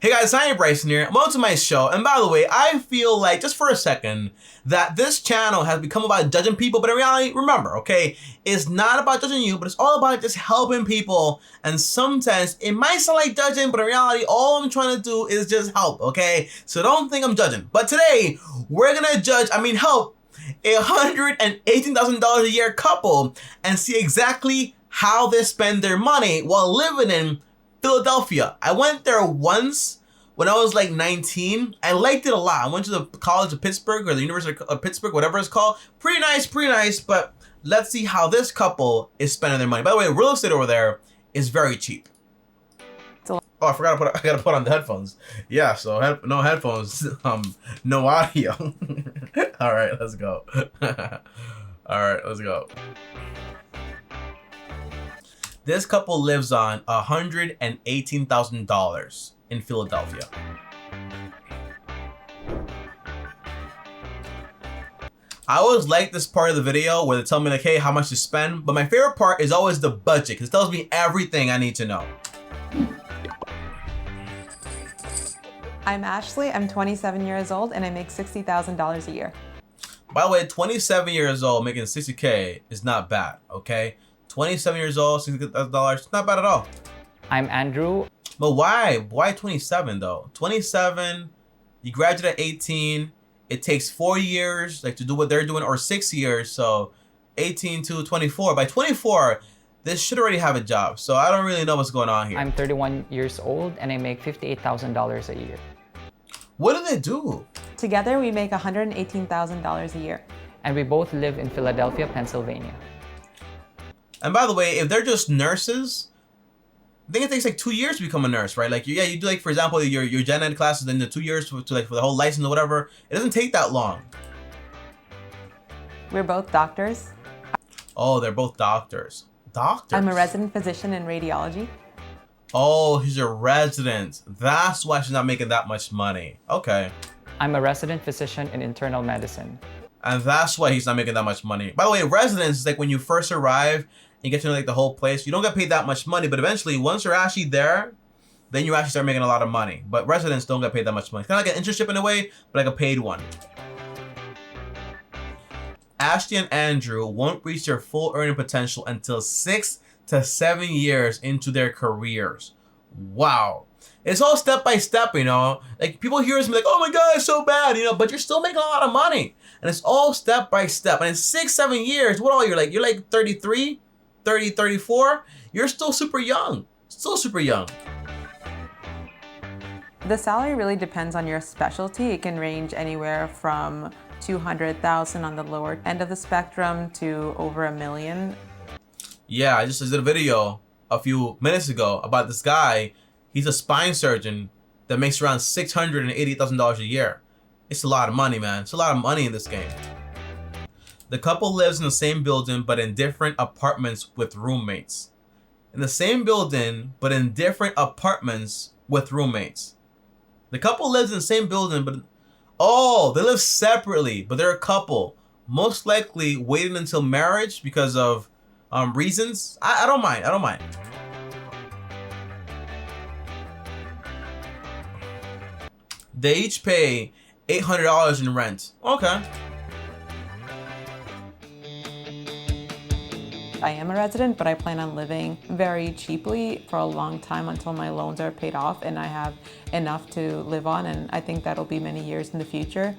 Hey guys, I'm Bryson here. Welcome to my show. And by the way, I feel like, just for a second, that this channel has become about judging people, but in reality, remember, okay, it's not about judging you, but it's all about just helping people. And sometimes it might sound like judging, but in reality, all I'm trying to do is just help, okay? So don't think I'm judging. But today, we're gonna help a $118,000 a year couple and see exactly how they spend their money while living in Philadelphia. I went there once when I was like 19. I liked it a lot. I went to the College of Pittsburgh or the University of Pittsburgh, whatever it's called. Pretty nice, but let's see how this couple is spending their money. By the way, real estate over there is very cheap. Oh, I gotta put on the headphones. Yeah, so no headphones, no audio. All right, let's go. All right, let's go. This couple lives on $118,000 in Philadelphia. I always like this part of the video where they tell me like, hey, how much to spend, but my favorite part is always the budget because it tells me everything I need to know. I'm Ashley, I'm 27 years old and I make $60,000 a year. By the way, 27 years old making $60K is not bad, okay? 27 years old, $60,000, not bad at all. I'm Andrew. But why? Why 27 though? 27, you graduate at 18, it takes 4 years like to do what they're doing, or 6 years, so 18 to 24. By 24, this should already have a job, so I don't really know what's going on here. I'm 31 years old and I make $58,000 a year. What do they do? Together we make $118,000 a year. And we both live in Philadelphia, Pennsylvania. And by the way, if they're just nurses, I think it takes like 2 years to become a nurse, right? Like, you do like, for example, your gen ed classes, then the 2 years for the whole license or whatever. It doesn't take that long. We're both doctors. Oh, they're both doctors. Doctors? I'm a resident physician in radiology. Oh, he's a resident. That's why she's not making that much money. Okay. I'm a resident physician in internal medicine. And that's why he's not making that much money. By the way, residence is like when you first arrive, you get to know like the whole place. You don't get paid that much money, but eventually, once you're actually there, then you actually start making a lot of money. But residents don't get paid that much money. It's kind of like an internship in a way, but like a paid one. Ashley and Andrew won't reach their full earning potential until 6 to 7 years into their careers. Wow. It's all step by step, you know. Like, people hear us and be like, oh my God, it's so bad, you know, but you're still making a lot of money. And it's all step by step. And in 6, 7 years, what all you're like? You're like 33, 30, 34. You're still super young. Still super young. The salary really depends on your specialty. It can range anywhere from $200,000 on the lower end of the spectrum to over $1 million. Yeah, I just did a video a few minutes ago about this guy. He's a spine surgeon that makes around $680,000 a year. It's a lot of money, man. It's a lot of money in this game. The couple lives in the same building, but in different apartments with roommates. In the same building, but in different apartments with roommates. The couple lives in the same building, but... oh, they live separately, but they're a couple. Most likely waiting until marriage because of reasons. I don't mind. They each pay $800 in rent. Okay. I am a resident, but I plan on living very cheaply for a long time until my loans are paid off and I have enough to live on, and I think that'll be many years in the future.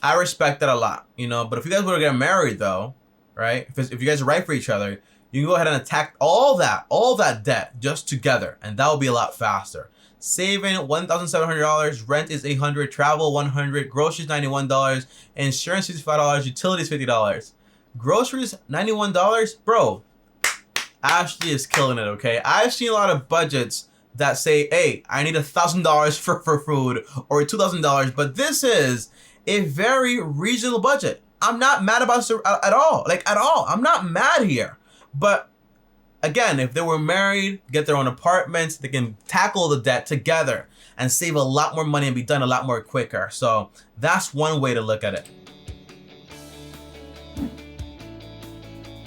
I respect that a lot, you know, but if you guys were to get married though, right? If you guys are right for each other, you can go ahead and attack all that debt just together, and that will be a lot faster. Saving $1,700, rent is $800, travel $100, groceries $91, insurance $55, utilities $50. Groceries $91, bro. Ashley is killing it, okay? I've seen a lot of budgets that say, hey, I need $1,000 for food or $2,000, but this is a very reasonable budget. I'm not mad about it at all, I'm not mad here. But again, if they were married, get their own apartments, they can tackle the debt together and save a lot more money and be done a lot more quicker. So that's one way to look at it.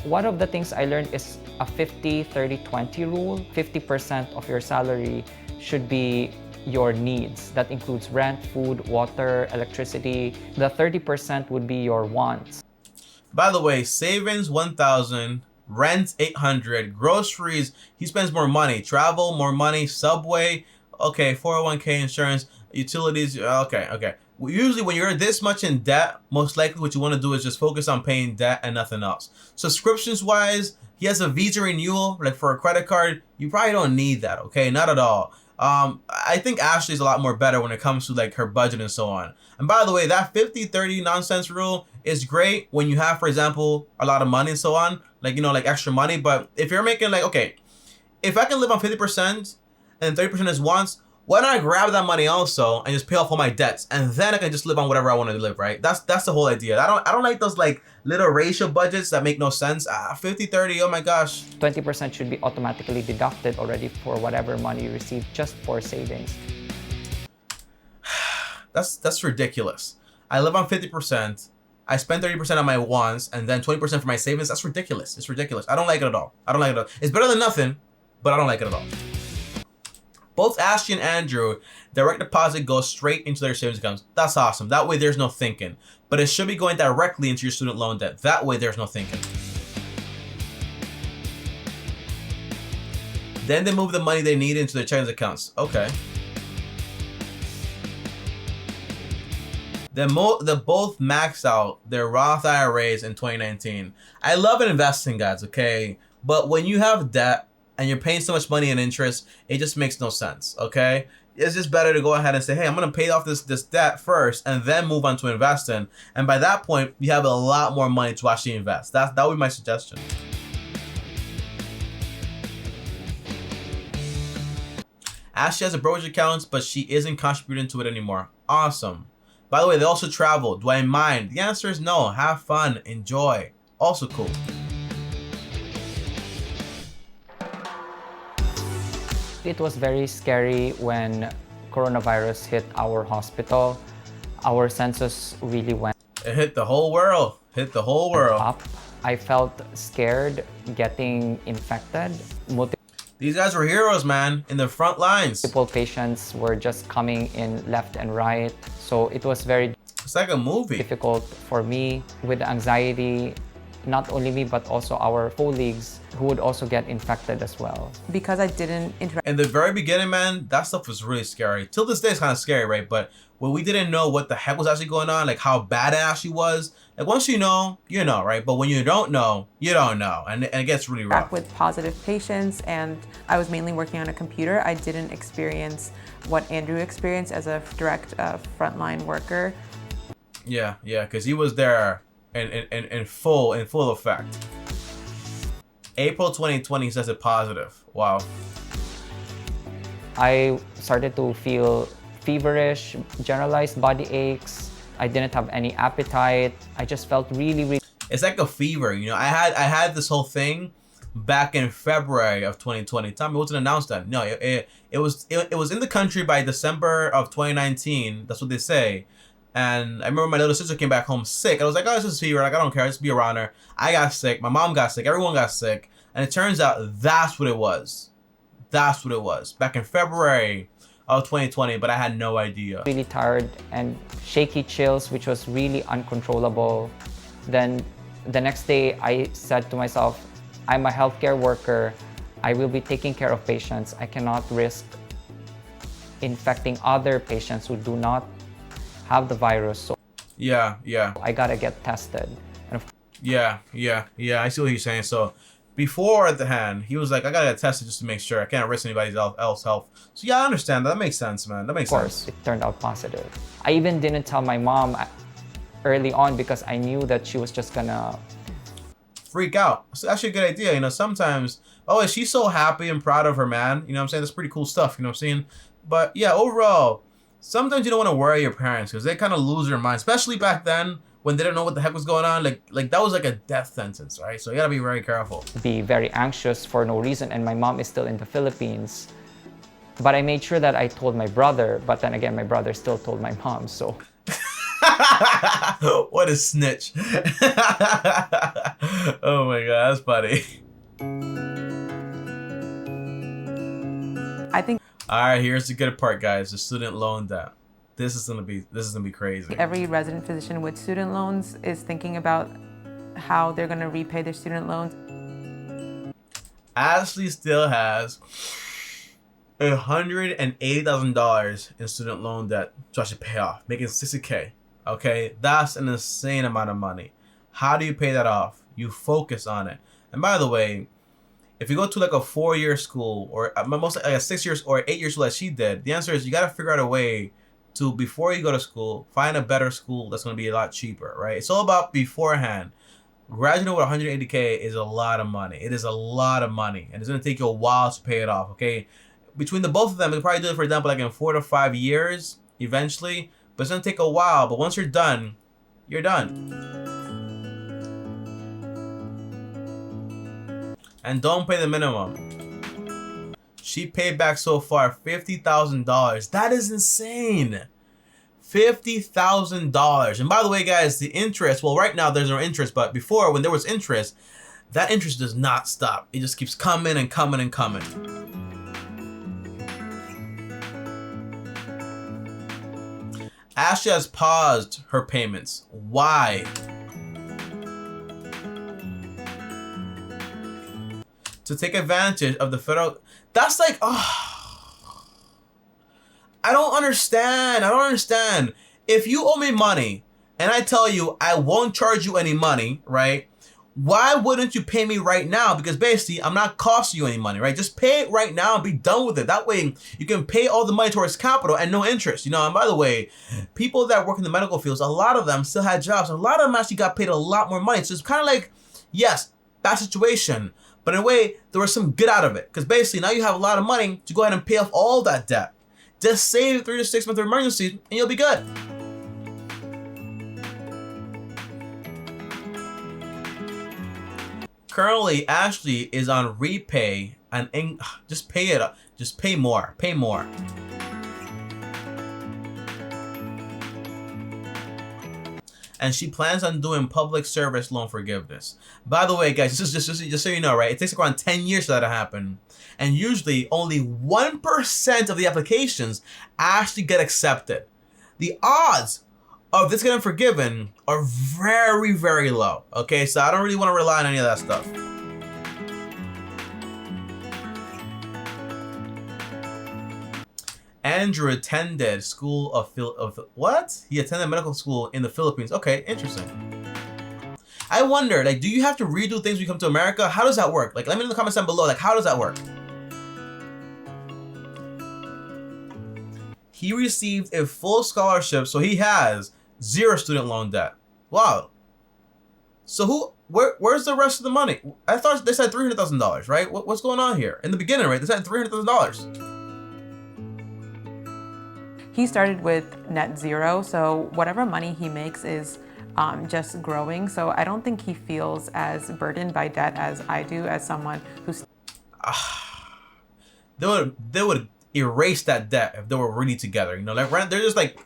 One of the things I learned is a 50-30-20 rule. 50% of your salary should be your needs. That includes rent, food, water, electricity. The 30% would be your wants. By the way, savings 1,000, rent 800, groceries, he spends more money, travel more money, subway, okay, 401k insurance, utilities, okay. Usually when you're this much in debt, most likely what you want to do is just focus on paying debt and nothing else. Subscriptions wise, he has a Visa renewal, like for a credit card, you probably don't need that, okay? Not at all. I think Ashley's a lot more better when it comes to like her budget and so on. And by the way, that 50-30 nonsense rule is great when you have, for example, a lot of money and so on, like, you know, like extra money. But if you're making like, okay, if I can live on 50% and 30% is wants, why don't I grab that money also and just pay off all my debts, and then I can just live on whatever I want to live, right? That's the whole idea. I don't like those like little ratio budgets that make no sense. 50-30, oh my gosh. 20% should be automatically deducted already for whatever money you receive just for savings. That's ridiculous. I live on 50%. I spend 30% on my wants and then 20% for my savings. That's ridiculous. It's ridiculous. I don't like it at all. I don't like it at all. It's better than nothing, but I don't like it at all. Both Ashley and Andrew, direct deposit goes straight into their savings accounts. That's awesome. That way there's no thinking. But it should be going directly into your student loan debt. That way there's no thinking. Then they move the money they need into their checking accounts. Okay. They both maxed out their Roth IRAs in 2019. I love investing, guys, okay? But when you have debt and you're paying so much money in interest, it just makes no sense, okay? It's just better to go ahead and say, hey, I'm going to pay off this debt first and then move on to investing. And by that point, you have a lot more money to actually invest. That would be my suggestion. Ashley has a brokerage account, but she isn't contributing to it anymore. Awesome. By the way, they also travel. Do I mind? The answer is no. Have fun. Enjoy. Also cool. It was very scary when coronavirus hit our hospital. Our census really went It hit the whole world. Hit the whole world. up. I felt scared getting infected. These guys were heroes, man. In the front lines. Multiple patients were just coming in left and right. So it was very It's like a movie. difficult for me with anxiety, not only me, but also our colleagues who would also get infected as well. Because I didn't interact In the very beginning, man, that stuff was really scary. Till this day, it's kind of scary, right? But when we didn't know what the heck was actually going on, like how bad it actually was, like once you know, right? But when you don't know, you don't know. And it gets really rough. with positive patients, and I was mainly working on a computer. I didn't experience what Andrew experienced as a direct frontline worker. Yeah, because he was there in full effect. April 2020 says it positive. Wow. I started to feel feverish, generalized body aches. I didn't have any appetite. I just felt really It's like a fever, you know. I had this whole thing back in February of 2020. Tell me, it wasn't announced then. No, it was in the country by December of 2019. That's what they say. And I remember my little sister came back home sick. I was like, oh, it's just fever. Like, I don't care. Just be around her. I got sick. My mom got sick. Everyone got sick. And it turns out that's what it was. That's what it was. Back in February of 2020, but I had no idea. really tired and shaky chills, which was really uncontrollable. Then the next day I said to myself, I'm a healthcare worker. I will be taking care of patients. I cannot risk infecting other patients who do not have the virus. So Yeah. I gotta get tested. And Yeah. I see what he's saying. So before at the hand, he was like, I gotta get tested just to make sure. I can't risk anybody's else health. So yeah, I understand. That makes sense, man. That makes of course, sense. it turned out positive. I even didn't tell my mom early on because I knew that she was just gonna Freak out. It's actually a good idea. You know, sometimes, she's so happy and proud of her man. You know what I'm saying? That's pretty cool stuff. You know what I'm saying? But yeah, overall, sometimes you don't want to worry your parents because they kind of lose their mind, especially back then when they didn't know what the heck was going on. Like that was like a death sentence, right? So you gotta be very careful. be very anxious for no reason, and my mom is still in the Philippines. But I made sure that I told my brother, but then again, my brother still told my mom, so. What a snitch. Oh my god, that's funny. I think All right, here's the good part, guys. The student loan debt. This is gonna be crazy. Every resident physician with student loans is thinking about how they're going to repay their student loans. Ashley still has $180,000 in student loan debt to actually pay off, making $60K. Okay, that's an insane amount of money. How do you pay that off? You focus on it. And by the way, if you go to like a 4-year school or most like a 6 years or 8 year school that she did, the answer is you got to figure out a way to, before you go to school, find a better school that's going to be a lot cheaper, right? It's all about beforehand. Graduating with 180K is a lot of money. It is a lot of money, and it's going to take you a while to pay it off, okay? Between the both of them, they'll probably do it, for example, like in 4 to 5 years eventually, but it's going to take a while. But once you're done, you're done. And don't pay the minimum. She paid back so far $50,000. That is insane. $50,000. And by the way, guys, the interest, well, right now there's no interest, but before, when there was interest, that interest does not stop. It just keeps coming and coming and coming. Ashley has paused her payments. Why? To take advantage of the federal. That's like, oh. I don't understand. If you owe me money and I tell you I won't charge you any money, right? Why wouldn't you pay me right now? Because basically I'm not costing you any money, right? Just pay it right now and be done with it. That way you can pay all the money towards capital and no interest, you know? And by the way, people that work in the medical fields, a lot of them still had jobs. And a lot of them actually got paid a lot more money. So it's kind of like, yes, bad situation. But in a way, there was some good out of it. Because basically now you have a lot of money to go ahead and pay off all that debt. Just save 3 to 6 months of emergency and you'll be good. Currently, Ashley is on repay and just pay it up. Just pay more. Pay more. And she plans on doing public service loan forgiveness. By the way, guys, just so you know, right? It takes around 10 years for that to happen. And usually only 1% of the applications actually get accepted. The odds of this getting forgiven are very, very low. Okay, so I don't really want to rely on any of that stuff. Andrew attended school of what? He attended medical school in the Philippines. Okay, interesting. I wonder, like, do you have to redo things when you come to America? How does that work? Like, let me know in the comments down below. Like, how does that work? He received a full scholarship, so he has 0 student loan debt. Wow. So where's the rest of the money? I thought they said $300,000, right? What's going on here? In the beginning, right? They said $300,000. He started with net zero, so whatever money he makes is just growing. So I don't think he feels as burdened by debt as I do, as someone who's. They would erase that debt if they were really together. You know, like they're just like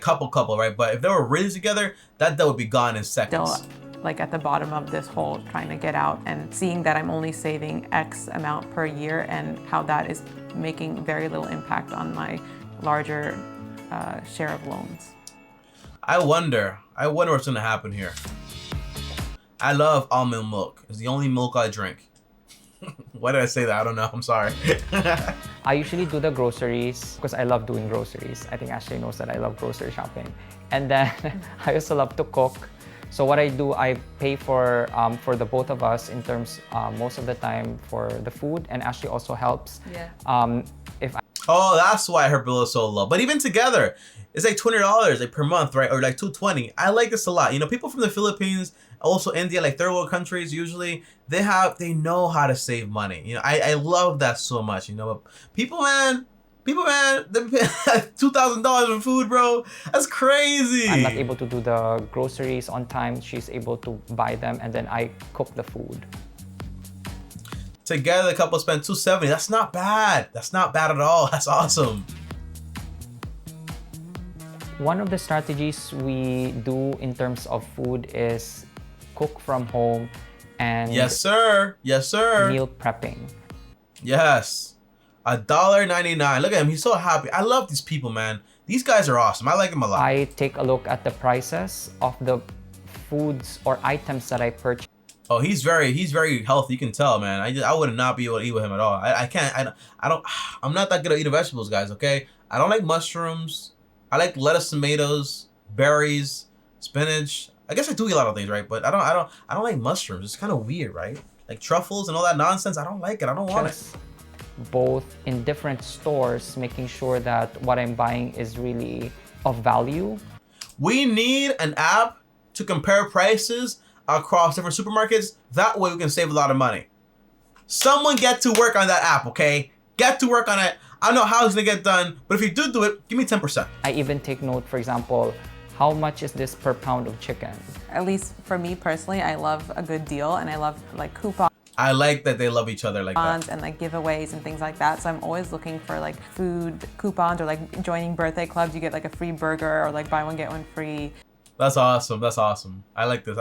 couple, right? But if they were really together, that debt would be gone in seconds. Still, like at the bottom of this hole, trying to get out, and seeing that I'm only saving X amount per year, and how that is making very little impact on my larger share of loans. I wonder what's gonna happen here. I love almond milk. It's the only milk I drink. Why did I say that? I don't know. I'm sorry. I usually do the groceries because I love doing groceries. I think Ashley knows that I love grocery shopping. And then I also love to cook. So what I do, I pay for the both of us in terms most of the time for the food, and Ashley also helps. Yeah. Oh, that's why her bill is so low. But even together, it's like $20 like per month, right? Or like $220. I like this a lot. You know, people from the Philippines, also India, like third world countries, usually they know how to save money. You know, I love that so much. You know, people, man, they pay $2,000 for food, bro. That's crazy. I'm not able to do the groceries on time. She's able to buy them, and then I cook the food. Together, the couple spent $270. That's not bad. That's not bad at all. That's awesome. One of the strategies we do in terms of food is cook from home and yes, sir. meal prepping. Yes. $1.99. Look at him. He's so happy. I love these people, man. These guys are awesome. I like them a lot. I take a look at the prices of the foods or items that I purchase. Oh, he's very healthy. You can tell, man. I would not be able to eat with him at all. I can't. I'm not that good at eating vegetables, guys. Okay. I don't like mushrooms. I like lettuce, tomatoes, berries, spinach. I guess I do eat a lot of things, right? But I don't like mushrooms. It's kind of weird, right? Like truffles and all that nonsense. I don't like it. I don't want it. Both in different stores, making sure that what I'm buying is really of value. We need an app to compare prices across different supermarkets. That way we can save a lot of money. Someone get to work on that app, okay? Get to work on it. I don't know how it's gonna get done, but if you do it, give me 10%. I even take note, for example, how much is this per pound of chicken? At least for me personally, I love a good deal, and I love like coupons. I like that they love each other like that. And like giveaways and things like that. So I'm always looking for like food coupons or like joining birthday clubs. You get like a free burger or like buy one, get one free. That's awesome. That's awesome. I like this.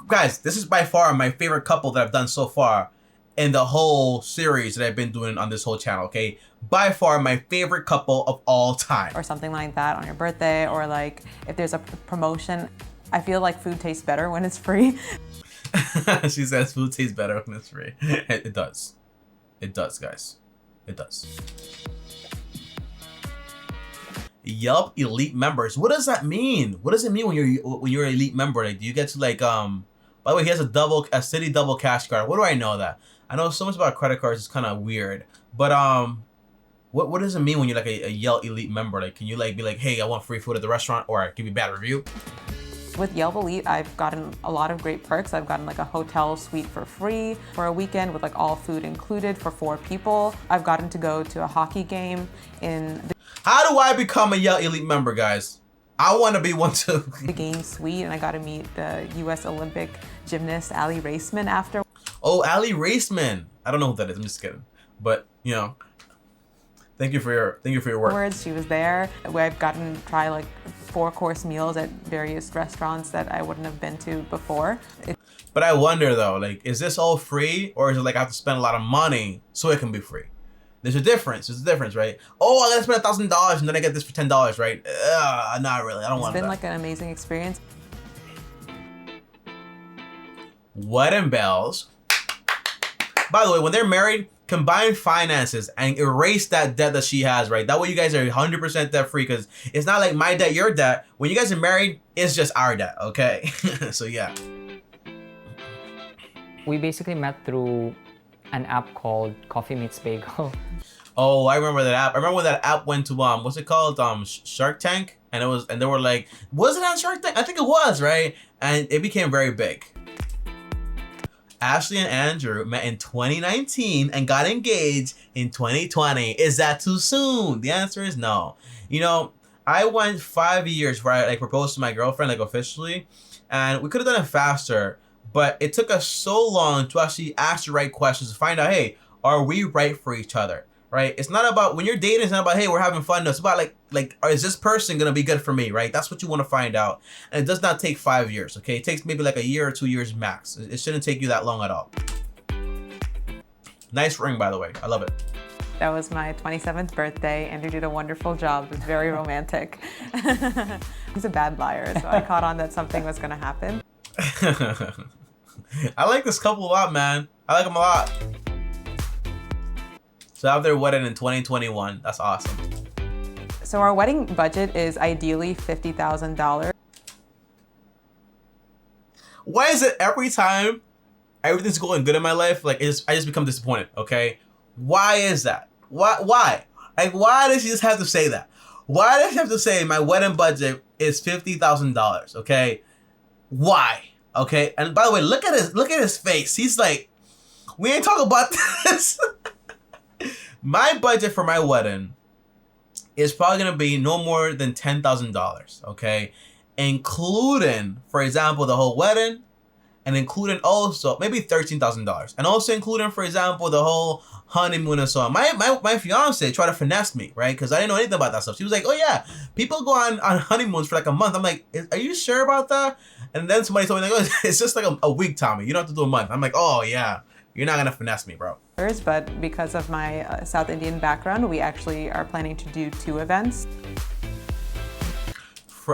Guys, this is by far my favorite couple that I've done so far in the whole series that I've been doing on this whole channel, okay? By far my favorite couple of all time. Or something like that on your birthday, or like if there's a promotion. I feel like food tastes better when it's free. She says food tastes better when it's free. It does. It does, guys. It does. Yelp elite members. What does that mean? What does it mean when you're an elite member? Like, do you get to like by the way, he has a city double cash card. What do I know that? I know so much about credit cards. It's kind of weird. But what does it mean when you're like a Yelp elite member? Like, can you like be like, hey, I want free food at the restaurant, or give you a bad review? With Yelp Elite, I've gotten a lot of great perks. I've gotten like a hotel suite for free for a weekend with like all food included for 4 people. I've gotten to go to a hockey game in the How do I become a Yelp Elite member, guys? I want to be one too. the game suite, and I got to meet the U.S. Olympic gymnast Allie Raceman after. Oh, Allie Raceman. I don't know who that is. I'm just kidding. But you know, thank you for your work. She was there. I've gotten to try like 4-course meals at various restaurants that I wouldn't have been to before. But I wonder though, like, is this all free, or is it like I have to spend a lot of money so it can be free? There's a difference. There's a difference, right? Oh, I gotta spend $1,000 and then I get this for $10, right? Not really. I don't want that. It's been like an amazing experience. Wedding bells. By the way, when they're married, combine finances and erase that debt that she has, right? That way you guys are 100% debt free, because it's not like my debt, your debt. When you guys are married, it's just our debt, okay? So yeah. We basically met through an app called Coffee Meets Bagel. Oh, I remember that app. I remember when that app went to what's it called? Shark Tank, and they were like, was it on Shark Tank? I think it was, right? And it became very big. Ashley and Andrew met in 2019 and got engaged in 2020. Is that too soon? The answer is no. You know, I went 5 years where I like proposed to my girlfriend like officially, and we could have done it faster, but it took us so long to actually ask the right questions to find out, hey, are we right for each other? Right? It's not about, when you're dating, it's not about, hey, we're having fun. No, it's about like, is this person gonna be good for me? Right? That's what you want to find out. And it does not take 5 years, okay? It takes maybe like a year or 2 years max. It shouldn't take you that long at all. Nice ring, by the way. I love it. That was my 27th birthday. Andrew did a wonderful job. It was very romantic. He's a bad liar, so I caught on that something was gonna happen. I like this couple a lot, man. I like them a lot. So have their wedding in 2021. That's awesome. So our wedding budget is ideally $50,000. Why is it every time everything's going good in my life, like I just become disappointed, okay? Why is that? Why? Like, why does she just have to say that? Why does she have to say my wedding budget is $50,000, okay? Why? Okay? And by the way, look at his face. He's like, we ain't talking about this. My budget for my wedding is probably gonna be no more than $10,000, okay? Including, for example, the whole wedding, and including also maybe $13,000, and also including, for example, the whole honeymoon and so on. My fiance tried to finesse me, right? Because I didn't know anything about that stuff. She was like, "Oh yeah, people go on honeymoons for like a month." I'm like, "Are you sure about that?" And then somebody told me like, "Oh, it's just like a week, Tommy. You don't have to do a month." I'm like, "Oh yeah, You're not gonna finesse me, bro. But because of my South Indian background, we actually are planning to do 2 events.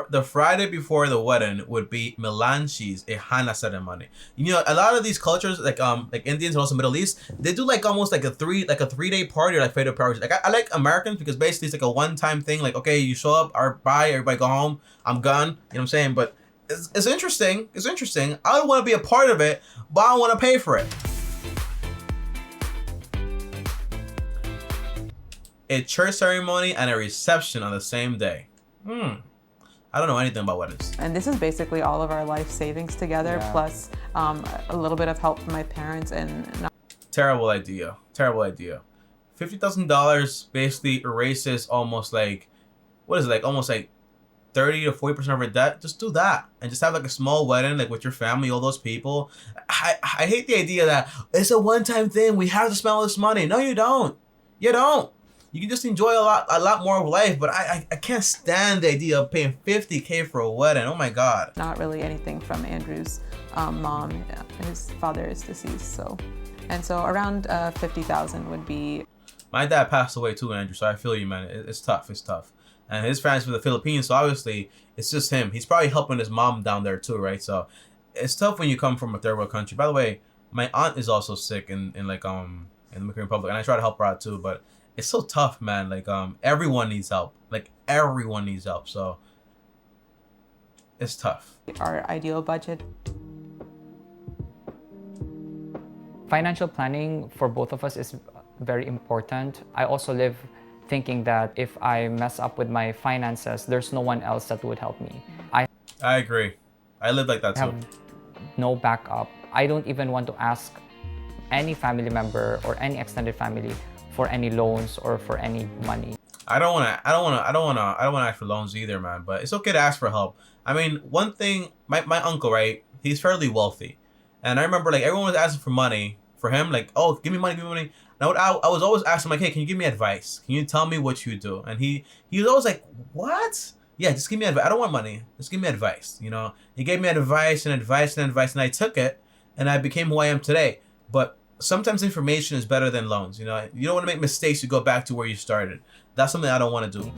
The Friday before the wedding would be Melanchis, a Hana ceremony. You know, a lot of these cultures, like Indians and also Middle East, they do like almost like a 3-day party or like fatal parties. Like I like Americans because basically it's like a one-time thing. Like, okay, you show up, or bye, everybody go home, I'm gone. You know what I'm saying? But it's interesting. It's interesting. I don't want to be a part of it, but I don't want to pay for it. A church ceremony and a reception on the same day. I don't know anything about weddings. And this is basically all of our life savings together, plus a little bit of help from my parents. And terrible idea. Terrible idea. $50,000 basically erases almost like, what is it, like almost like 30 to 40% of our debt. Just do that and just have like a small wedding, like with your family, all those people. I hate the idea that it's a one-time thing. We have to spend all this money. No, you don't. You don't. You can just enjoy a lot more of life, but I can't stand the idea of paying $50K for a wedding. Oh my God. Not really anything from Andrew's mom. His father is deceased, and so around 50,000 would be. My dad passed away too, Andrew, so I feel you, man. It's tough. It's tough. And his family's from the Philippines, so obviously it's just him. He's probably helping his mom down there too, right? So it's tough when you come from a third world country. By the way, my aunt is also sick in the Dominican Republic, and I try to help her out too, but it's so tough, man. Like, everyone needs help. Like, everyone needs help. So, it's tough. Our ideal budget. Financial planning for both of us is very important. I also live thinking that if I mess up with my finances, there's no one else that would help me. I agree. I live like that too. Have no backup. I don't even want to ask any family member or any extended family for any loans or for any money. I don't want to ask for loans either, man, but it's okay to ask for help. I mean, one thing, my uncle, right? He's fairly wealthy. And I remember like everyone was asking for money for him, like, oh, give me money, give me money. And I was always asking like, hey, can you give me advice? Can you tell me what you do? And he was always like, what? Yeah, just give me advice. I don't want money. Just give me advice. You know, he gave me advice and advice and advice, and I took it, and I became who I am today. But sometimes information is better than loans. You know, you don't want to make mistakes. You go back to where you started. That's something I don't want to do.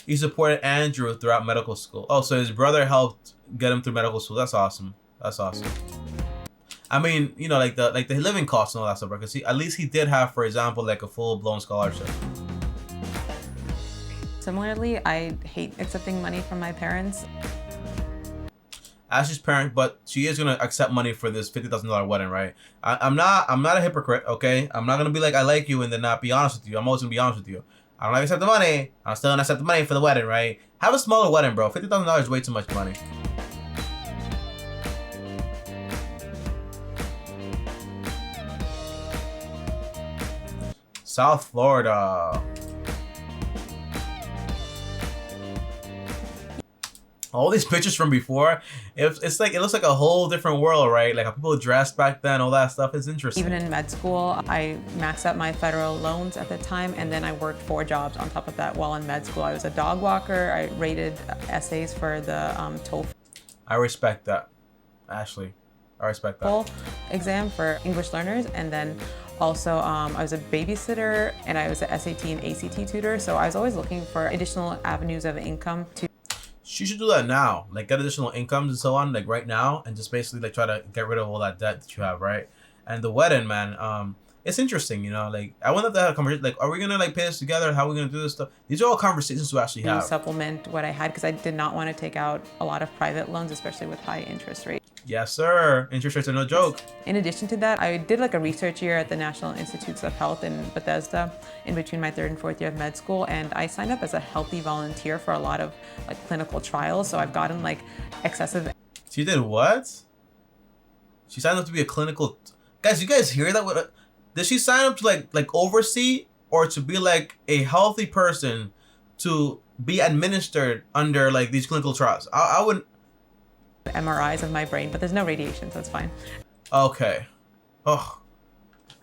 He supported Andrew throughout medical school. Oh, so his brother helped get him through medical school. That's awesome. That's awesome. I mean, you know, like the living costs and all that stuff, because at least he did have, for example, like a full-blown scholarship. Similarly, I hate accepting money from my parents. Ashley's parent, but she is gonna accept money for this $50,000 wedding, right? I'm not a hypocrite, okay? I'm not gonna be like I like you and then not be honest with you. I'm always gonna be honest with you. I don't like accept the money. I'm still gonna accept the money for the wedding, right? Have a smaller wedding, bro. $50,000 is way too much money. South Florida. All these pictures from before, it's like, it looks like a whole different world, right? Like how people dressed back then, all that stuff is interesting. Even in med school, I maxed out my federal loans at the time, and then I worked 4 jobs on top of that while in med school. I was a dog walker. I rated essays for the TOEFL. I respect that, Ashley. I respect that. Exam for English learners, and then also I was a babysitter, and I was an SAT and ACT tutor. So I was always looking for additional avenues of income to. She should do that now, like get additional incomes and so on, like right now, and just basically like try to get rid of all that debt that you have, right? And the wedding, man, it's interesting, you know, like I wonder if they had a conversation, like, are we gonna like pay this together? How are we gonna do this stuff? These are all conversations to actually have. Supplement what I had, because I did not want to take out a lot of private loans, especially with high interest rates. Yes, sir. Interest rates are no joke. In addition to that, I did like a research year at the National Institutes of Health in Bethesda in between my 3rd and 4th year of med school, and I signed up as a healthy volunteer for a lot of like clinical trials. So I've gotten like excessive. She did what? She signed up to be a clinical. Guys, you guys hear that? What? Did she sign up to like oversee, or to be like a healthy person to be administered under like these clinical trials? I wouldn't. MRIs of my brain, but there's no radiation, so it's fine. Okay. Oh,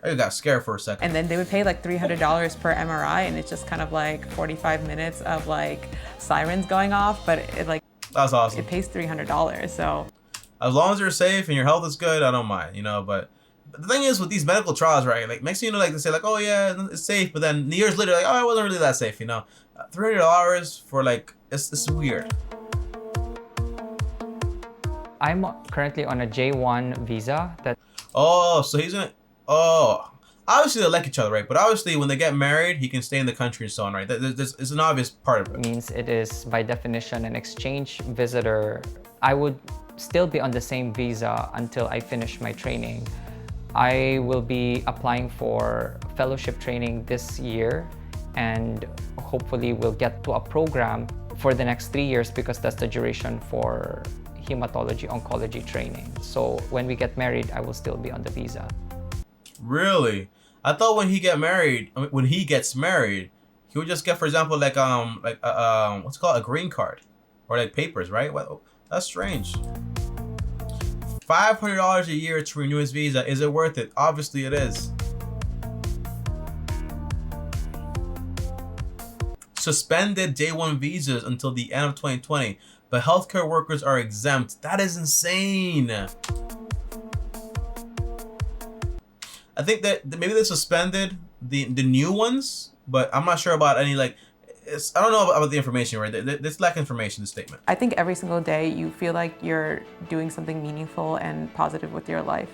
I got scared for a second. And then they would pay like $300 per MRI, and it's just kind of like 45 minutes of like sirens going off, but it like that's awesome. It pays $300, so as long as you're safe and your health is good, I don't mind, you know. But the thing is with these medical trials, right? Like next thing you know, like they say like, oh yeah, it's safe, but then years later, like, oh, it wasn't really that safe, you know. $300 for like it's weird. I'm currently on a J1 visa that. Oh, so he's gonna. Oh, obviously they like each other, right? But obviously when they get married, he can stay in the country and so on, right? It's an obvious part of it. Means it is by definition an exchange visitor. I would still be on the same visa until I finish my training. I will be applying for fellowship training this year, and hopefully we'll get to a program for the next 3 years because that's the duration for hematology oncology training. So when we get married, I will still be on the visa. Really? I thought when he gets married, he would just get, for example, like what's it called, a green card, or like papers, right? Well, that's strange. $500 a year to renew his visa. Is it worth it? Obviously it is. Suspended J1 visas until the end of 2020, but healthcare workers are exempt. That is insane. I think that maybe they suspended the new ones, but I'm not sure about any like. I don't know about the information, right? There's lack of information in the statement. I think every single day you feel like you're doing something meaningful and positive with your life.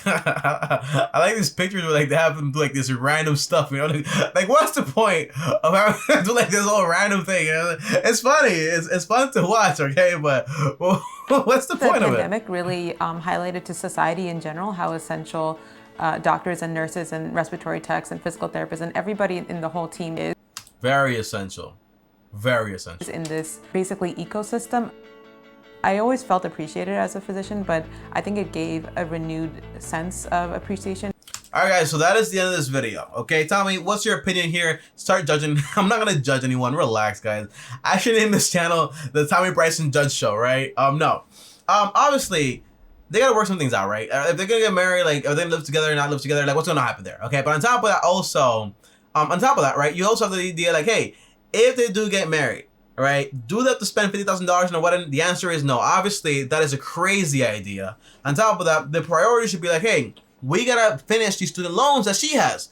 I like these pictures where like they have them do like this random stuff, you know? Like what's the point of having to do like this whole random thing? You know? It's funny. It's fun to watch, okay? But well, what's the point of it? The pandemic really highlighted to society in general how essential doctors and nurses and respiratory techs and physical therapists and everybody in the whole team is. Very essential. Very essential. In this basically ecosystem. I always felt appreciated as a physician, but I think it gave a renewed sense of appreciation. All right, guys, so that is the end of this video. Okay, tell me, what's your opinion here? Start judging. I'm not gonna judge anyone. Relax, guys. I should name this channel the Tommy Bryson Judge Show, right? No. Obviously, they gotta work some things out, right? If they're gonna get married, like, are they gonna live together or not live together? Like, what's gonna happen there? Okay, but on top of that, also, right, you also have the idea, like, hey, if they do get married, right, do they have to spend $50,000 on a wedding? The answer is no. Obviously, that is a crazy idea. On top of that, the priority should be like, hey, we gotta finish these student loans that she has.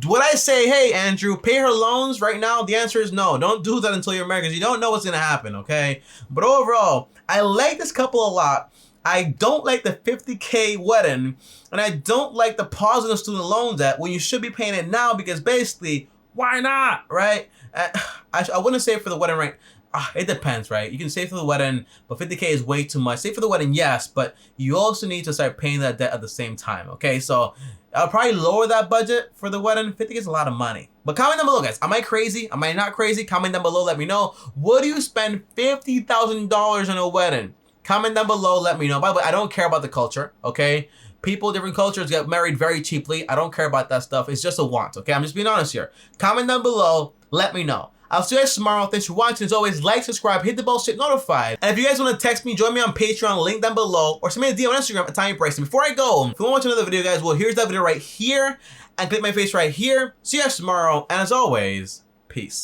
Would I say, hey, Andrew, pay her loans right now? The answer is no. Don't do that until you're married because you don't know what's gonna happen, okay? But overall, I like this couple a lot. I don't like the $50K wedding, and I don't like the pause on the student loan debt when you should be paying it now because basically, why not, right? I wouldn't say for the wedding, right? It depends, right? You can save for the wedding, but $50K is way too much. Save for the wedding, yes, but you also need to start paying that debt at the same time, okay? So I'll probably lower that budget for the wedding. $50K is a lot of money. But comment down below, guys. Am I crazy? Am I not crazy? Comment down below. Let me know. Would you spend $50,000 on a wedding? Comment down below. Let me know. By the way, I don't care about the culture, okay? People, different cultures get married very cheaply. I don't care about that stuff. It's just a want, okay? I'm just being honest here. Comment down below. Let me know. I'll see you guys tomorrow. Thanks for watching. As always, like, subscribe, hit the bell, get notified. And if you guys want to text me, join me on Patreon, link down below, or send me a DM on Instagram at Tommy Bryson. Before I go, if you want to watch another video, guys, well, here's that video right here, and click my face right here. See you guys tomorrow, and as always, peace.